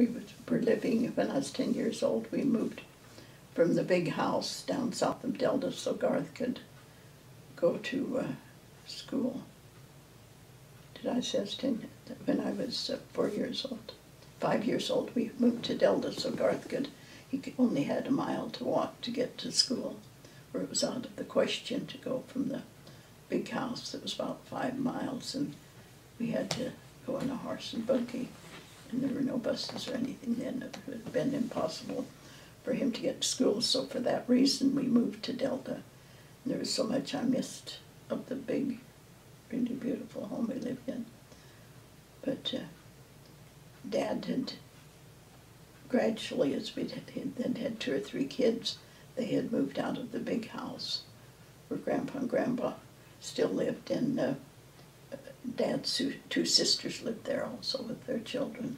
were living, when I was 10 years old, we moved from the big house down south of Delta so Garth could go to school. Did I say I was 10? When I was 4 years old. 5 years old, we moved to Delta so Garth could, only had a mile to walk to get to school, where it was out of the question to go from the big house that was about 5 miles, and we had to go on a horse and buggy, and there were no buses or anything then. It would have been impossible for him to get to school, so for that reason we moved to Delta. And there was so much I missed of the big, really beautiful home we lived in. But Dad had gradually, as we then had 2 or 3 kids, they had moved out of the big house where Grandpa and Grandpa still lived, and Dad's 2 sisters lived there also with their children.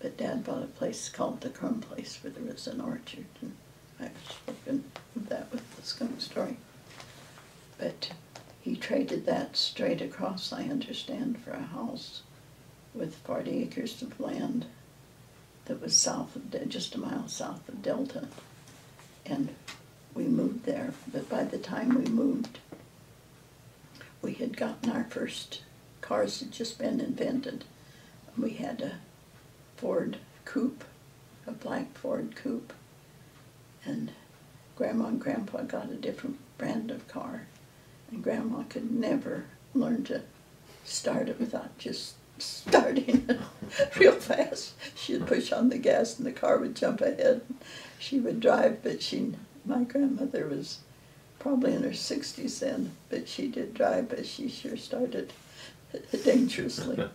But Dad bought a place called the Crumb Place where there was an orchard, and I've spoken of that with the skunk story. But he traded that straight across, I understand, for a house with 40 acres of land that was south of, just a mile south of Delta. And we moved there, but by the time we moved, we had gotten our first cars had just been invented. We had a Ford coupe, a black Ford coupe, and Grandma and Grandpa got a different brand of car, and Grandma could never learn to start it without just starting it real fast. She'd push on the gas and the car would jump ahead. She would drive, but my grandmother was probably in her 60s then, but she did drive, but she sure started dangerously.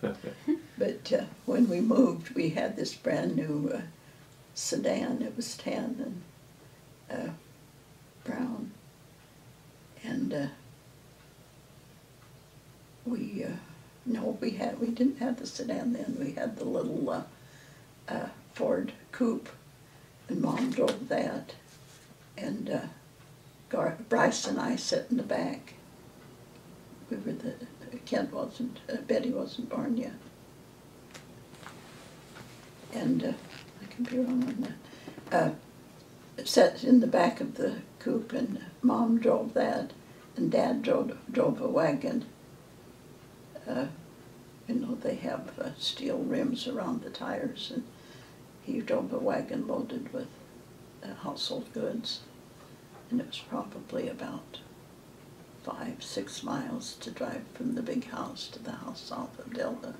But when we moved, we had this brand new sedan. It was tan and brown, and we didn't have the sedan then. We had the little Ford coupe, and Mom drove that, and Bryce and I sat in the back. We were Betty wasn't born yet. And I could be wrong on that. Sat in the back of the coupe, and Mom drove that, and Dad drove a wagon. They have steel rims around the tires, and he drove a wagon loaded with household goods. And it was probably about 5-6 miles to drive from the big house to the house south of Delta.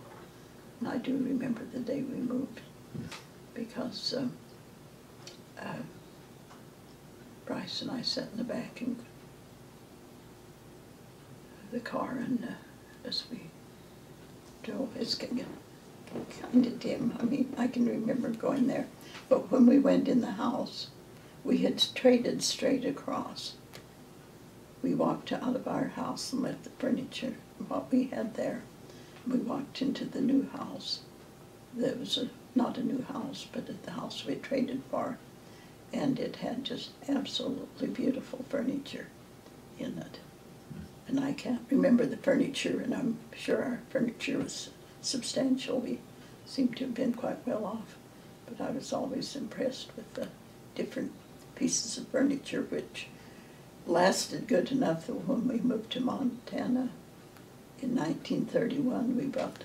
And I do remember the day we moved, because Bryce and I sat in the back of the car, and as we drove, it's kind of dim. I mean, I can remember going there. But when we went in the house, we had traded straight across. We walked out of our house and left the furniture, what we had there. We walked into the new house. There was not a new house, but the house we traded for. And it had just absolutely beautiful furniture in it. And I can't remember the furniture, and I'm sure our furniture was substantial. We seemed to have been quite well off. But I was always impressed with the different pieces of furniture, which lasted good enough that when we moved to Montana in 1931, we brought